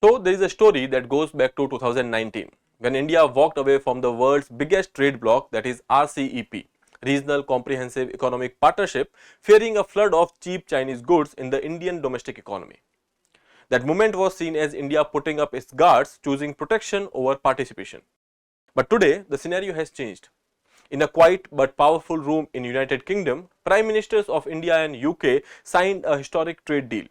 So there is a story that goes back to 2019 when India walked away from the world's biggest trade bloc, that is RCEP, Regional Comprehensive Economic Partnership, fearing a flood of cheap Chinese goods in the Indian domestic economy. That moment was seen as India putting up its guards, choosing protection over participation. But today the scenario has changed. In a quiet but powerful room in United Kingdom, Prime Ministers of India and UK signed a historic trade deal,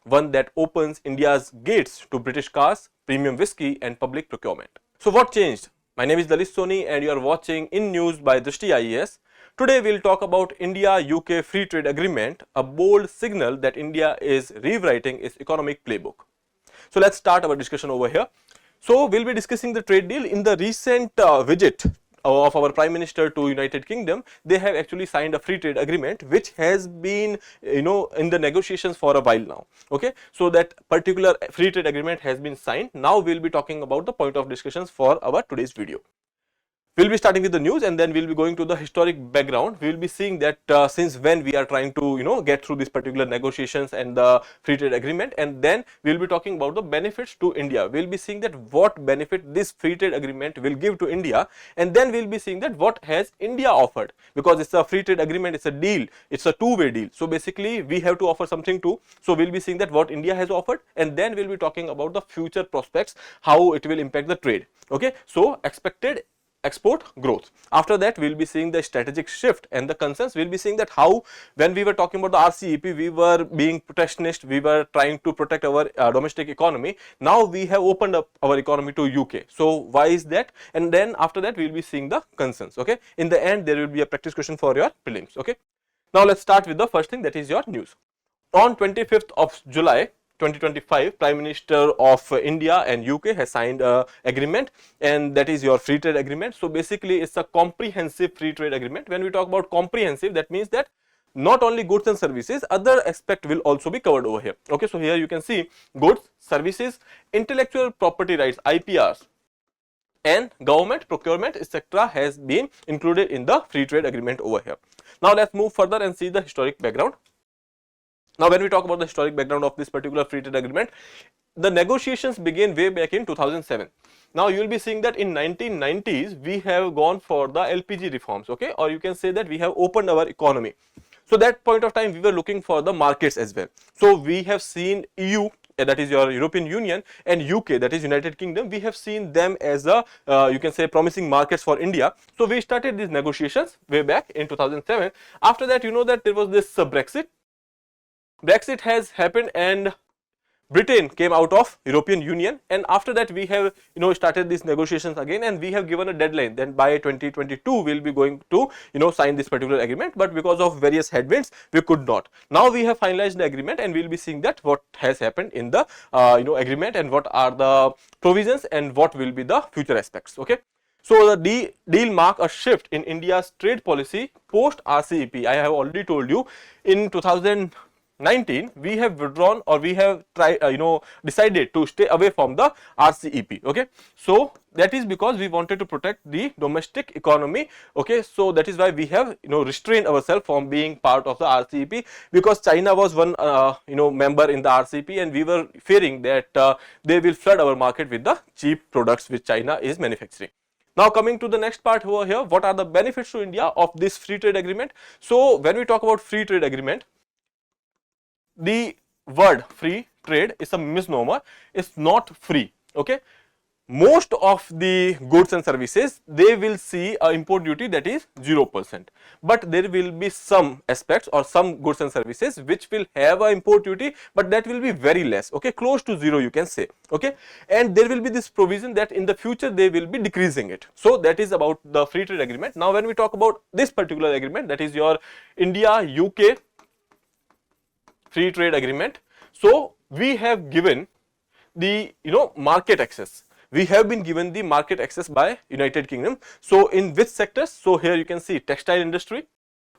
one that opens India's gates to British cars, premium whisky and public procurement. So what changed? My name is Dalit Soni and you are watching InNews by Drishti IAS. Today we will talk about India-UK Free Trade Agreement, a bold signal that India is rewriting its economic playbook. So let's start our discussion over here. So we'll be discussing the trade deal. In the recent visit of our Prime Minister to United Kingdom, they have actually signed a free trade agreement which has been in the negotiations for a while now. Okay, so that particular free trade agreement has been signed. Now we'll be talking about the point of discussions for our today's video. We'll be starting with the news and then we'll be going to the historic background. We'll be seeing that since when we are trying to get through these particular negotiations and the free trade agreement, and then we'll be talking about the benefits to India. We'll be seeing that what benefit this free trade agreement will give to India, and then we'll be seeing that what has India offered, because it's a free trade agreement, it's a deal, it's a two-way deal. So basically we have to offer something too. So we'll be seeing that what India has offered, and then we'll be talking about the future prospects, how it will impact the trade. Okay, so expected export growth. After that we'll be seeing the strategic shift and the concerns. We'll be seeing that how when we were talking about the RCEP, we were being protectionist, we were trying to protect our domestic economy. Now we have opened up our economy to UK. So why is that? And then after that we'll be seeing the concerns. Okay, in the end there will be a practice question for your prelims. Okay, now let's start with the first thing, that is your news. On 25th of July 2025, Prime Minister of India and UK has signed a agreement, and that is your free trade agreement. So basically it's a comprehensive free trade agreement. When we talk about comprehensive, that means that not only goods and services, other aspect will also be covered over here. Okay, so here you can see goods, services, intellectual property rights, IPRs, and government procurement, etc. has been included in the free trade agreement over here. Now let's move further and see the historic background. Now when we talk about the historic background of this particular free trade agreement, the negotiations began way back in 2007. Now you will be seeing that in 1990s we have gone for the LPG reforms, okay, or you can say that we have opened our economy. So that point of time we were looking for the markets as well. So we have seen EU, that is your European Union, and UK, that is United Kingdom, we have seen them as a you can say promising markets for India. So we started these negotiations way back in 2007. After that, you know that there was this Brexit has happened and Britain came out of European Union, and after that we have started these negotiations again, and we have given a deadline. Then by 2022 we'll be going to sign this particular agreement, but because of various headwinds we could not. Now we have finalized the agreement and we'll be seeing that what has happened in the agreement and what are the provisions and what will be the future aspects. Okay, so the deal mark a shift in India's trade policy post RCEP. I have already told you in 2019 we have withdrawn, or we have decided to stay away from the RCEP. Okay, so that is because we wanted to protect the domestic economy. Okay, so that is why we have restrained ourselves from being part of the RCEP, because China was one member in the RCEP, and we were fearing that they will flood our market with the cheap products which China is manufacturing. Now coming to the next part over here, what are the benefits to India of this free trade agreement? So when we talk about free trade agreement, the word free trade is a misnomer. It's not free. Okay, most of the goods and services, they will see a import duty that is 0%, but there will be some aspects or some goods and services which will have a import duty, but that will be very less. Okay, close to zero you can say. Okay, and there will be this provision that in the future they will be decreasing it. So that is about the free trade agreement. Now when we talk about this particular agreement, that is your India UK free trade agreement, so we have given the market access. We have been given the market access by United Kingdom. So in which sectors? So here you can see textile industry,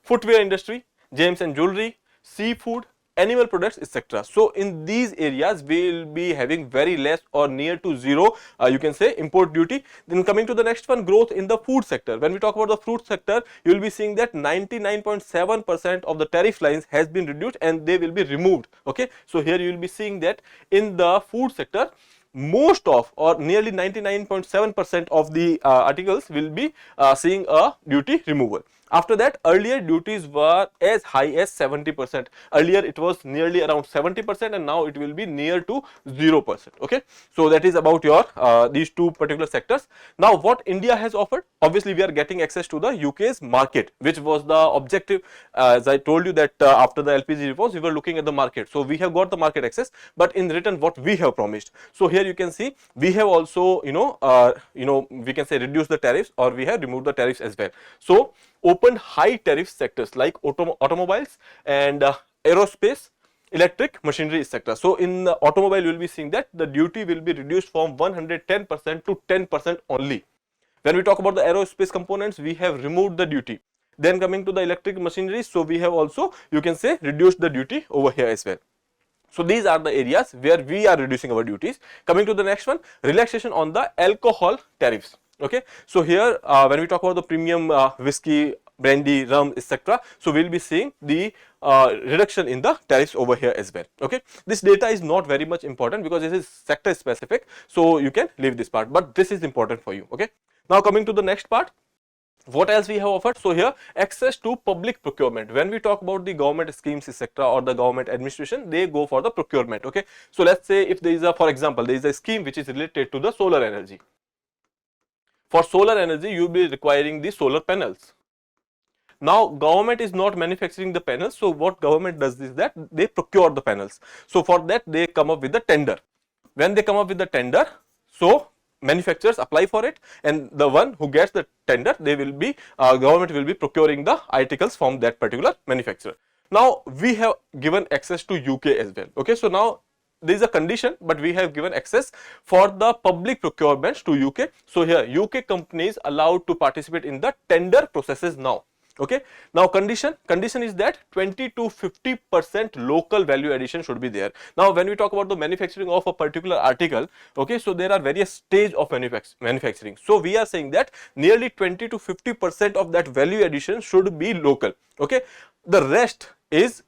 footwear industry, gems and jewelry, seafood, animal products, etc. So in these areas we will be having very less or near to zero you can say import duty. Then coming to the next one, growth in the food sector. When we talk about the food sector, you will be seeing that 99.7% of the tariff lines has been reduced and they will be removed. Okay, so here you will be seeing that in the food sector most of or nearly 99.7% of the articles will be seeing a duty removal. After that, earlier duties were as high as 70%. Earlier it was nearly around 70% and now it will be near to 0%. Okay, so that is about your these two particular sectors. Now what India has offered, obviously we are getting access to the UK's market, which was the objective. As I told you that after the LPG reforms we were looking at the market, so we have got the market access, but in return what we have promised. So here you can see we have also we can say reduced the tariffs, or we have removed the tariffs as well. So opened high tariff sectors like automobiles and aerospace, electric machinery sector. So in the automobile you will be seeing that the duty will be reduced from 110% to 10% only. When we talk about the aerospace components, we have removed the duty. Then coming to the electric machinery, so we have also, you can say, reduced the duty over here as well. So these are the areas where we are reducing our duties. Coming to the next one, relaxation on the alcohol tariffs. Okay, so here when we talk about the premium whiskey, brandy, rum, etc., so we will be seeing the reduction in the tariffs over here as well. Okay, this data is not very much important because this is sector specific, so you can leave this part, but this is important for you. Okay, now coming to the next part, what else we have offered? So here, access to public procurement. When we talk about the government schemes etc., or the government administration, they go for the procurement. Okay, so let's say if there is a, for example, there is a scheme which is related to the solar energy. For solar energy you will be requiring the solar panels. Now government is not manufacturing the panels, so what government does is that they procure the panels. So for that they come up with the tender. When they come up with the tender, so manufacturers apply for it, and the one who gets the tender, they will be government will be procuring the articles from that particular manufacturer. Now we have given access to UK as well. Okay, so now there is a condition, but we have given access for the public procurements to UK. So here UK companies allowed to participate in the tender processes now. Okay, now condition is that 20 to 50% local value addition should be there. Now when we talk about the manufacturing of a particular article, okay, so there are various stage of manufacturing. So we are saying that nearly 20 to 50% of that value addition should be local. Okay, the rest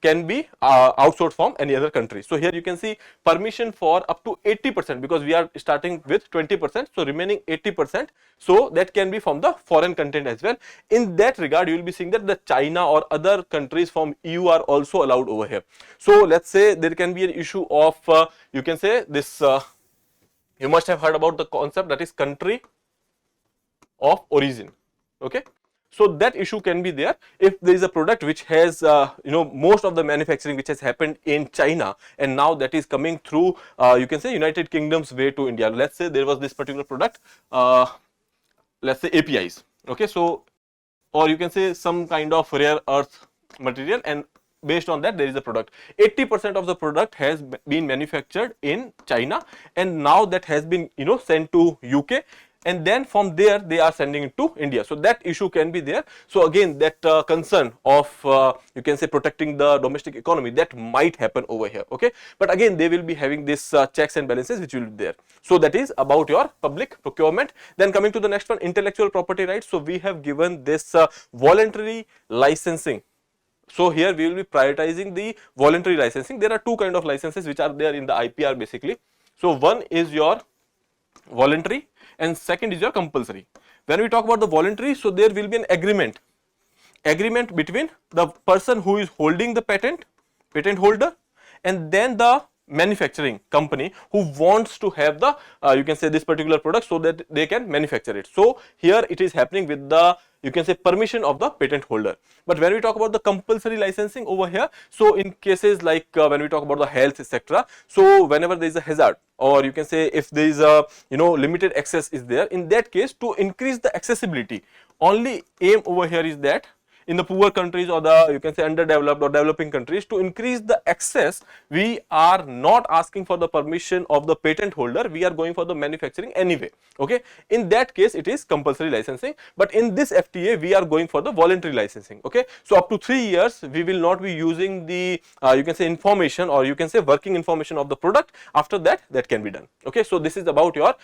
can be outsourced from any other country. So here you can see permission for up to 80%, because we are starting with 20%, so remaining 80%, so that can be from the foreign content as well. In that regard, you will be seeing that the China or other countries from EU are also allowed over here. So let's say there can be an issue of you can say this you must have heard about the concept, that is country of origin. Okay, so that issue can be there if there is a product which has most of the manufacturing which has happened in China, and now that is coming through you can say United Kingdom's way to India. Let's say there was this particular product, let's say APIs. Okay, so or you can say some kind of rare earth material, and based on that there is a product. 80% of the product has been manufactured in China, and now that has been sent to UK, and then from there they are sending it to India. So that issue can be there. So again, that concern of you can say protecting the domestic economy, that might happen over here. Okay, but again they will be having this checks and balances which will be there. So that is about your public procurement. Then coming to the next one, intellectual property rights. So we have given this voluntary licensing. So here we will be prioritizing the voluntary licensing. There are two kind of licenses which are there in the IPR basically. So one is your voluntary and second is your compulsory. When we talk about the voluntary, so there will be an agreement between the person who is holding the patent holder, and then the manufacturing company who wants to have the you can say this particular product so that they can manufacture it. So here it is happening with the you can say permission of the patent holder. But when we talk about the compulsory licensing over here, so in cases like when we talk about the health etc., so whenever there is a hazard, or you can say if there is a limited access is there, in that case to increase the accessibility, only aim over here is that in the poor countries or the you can say underdeveloped or developing countries, to increase the access, we are not asking for the permission of the patent holder, we are going for the manufacturing anyway. Okay, in that case it is compulsory licensing, but in this FTA we are going for the voluntary licensing. Okay, so up to 3 years we will not be using the you can say information or you can say working information of the product. After that, that can be done. Okay, so this is about your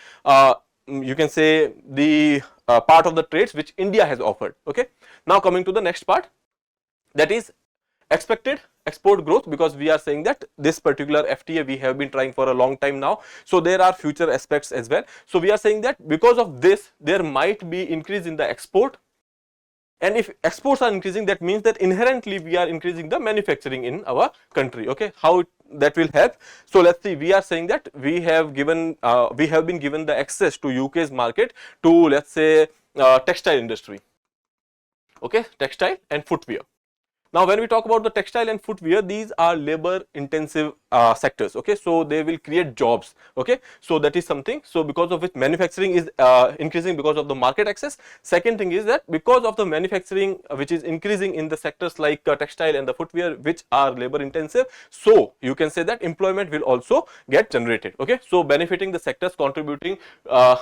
you can say the part of the trades which India has offered. Okay, now coming to the next part, that is Expected export growth, because we are saying that this particular FTA we have been trying for a long time now, so there are future aspects as well. So we are saying that because of this there might be increase in the export, and if exports are increasing, that means that inherently we are increasing the manufacturing in our country. Okay, how that will help? So let's see, we are saying that we have been given the access to UK's market to, let's say, textile industry. Okay, textile and footwear. Now, when we talk about the textile and footwear, these are labor intensive sectors. Okay, so they will create jobs. Okay, so that is something. So because of which manufacturing is increasing because of the market access. Second thing is that because of the manufacturing which is increasing in the sectors like textile and the footwear, which are labor intensive, so you can say that employment will also get generated. Okay, so benefiting the sectors, contributing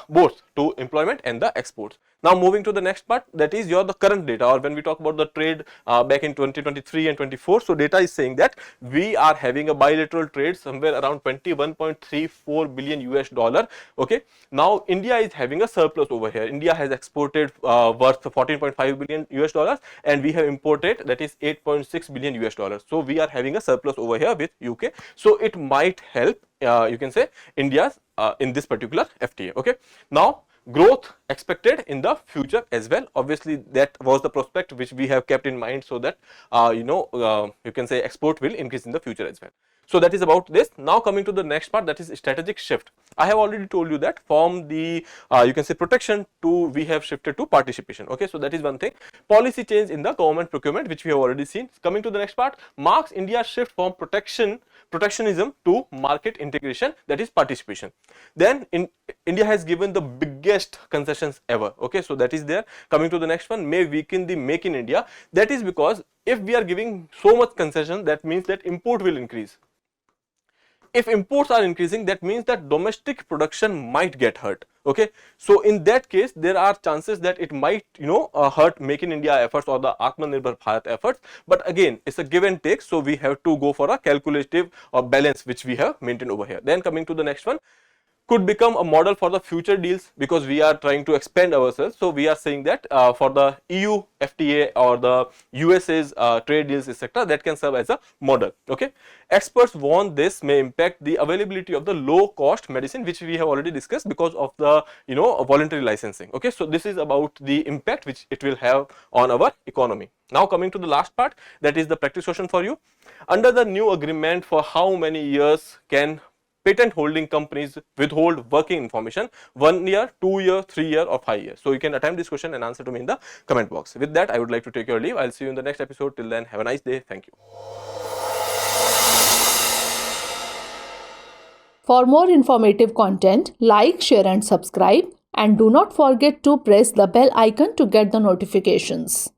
both to employment and the exports. Now moving to the next part, that is the current data, or when we talk about the trade back in 2023 and 24, so data is saying that we are having a bilateral trade somewhere around 21.34 billion US dollar. Okay, now India is having a surplus over here. India has exported worth 14.5 billion US dollars, and we have imported, that is 8.6 billion US dollars. So we are having a surplus over here with UK. So it might help, you can say, India's in this particular FTA. Okay, now growth expected in the future as well. Obviously that was the prospect which we have kept in mind, so that you can say export will increase in the future as well. So that is about this. Now coming to the next part, that is strategic shift. I have already told you that from the you can say protection to, we have shifted to participation. Okay, so that is one thing. Policy change in the government procurement, which we have already seen. Coming to the next part, marks India's shift from protectionism to market integration, that is participation. Then India has given the biggest concessions ever. Okay, so that is there. Coming to the next one, may weaken the make in India. That is because if we are giving so much concession, that means that import will increase. If imports are increasing, that means that domestic production might get hurt. Okay, so in that case there are chances that it might hurt make in India efforts or the Atmanirbhar Bharat efforts. But again, it's a give and take, so we have to go for a calculative or balance which we have maintained over here. Then coming to the next one, could become a model for the future deals, because we are trying to expand ourselves. So we are saying that for the EU FTA or the USA's trade deals, etc., that can serve as a model. Okay, experts warn this may impact the availability of the low cost medicine, which we have already discussed, because of the voluntary licensing. Okay, so this is about the impact which it will have on our economy. Now coming to the last part, that is the practice question for you. Under the new agreement, for how many years can patent holding companies withhold working information? 1 year, 2 year, 3 year, or 5 years? So you can attempt this question and answer to me in the comment box. With that, I would like to take your leave. I'll see you in the next episode. Till then, have a nice day. Thank you. For more informative content, like, share and subscribe, and do not forget to press the bell icon to get the notifications.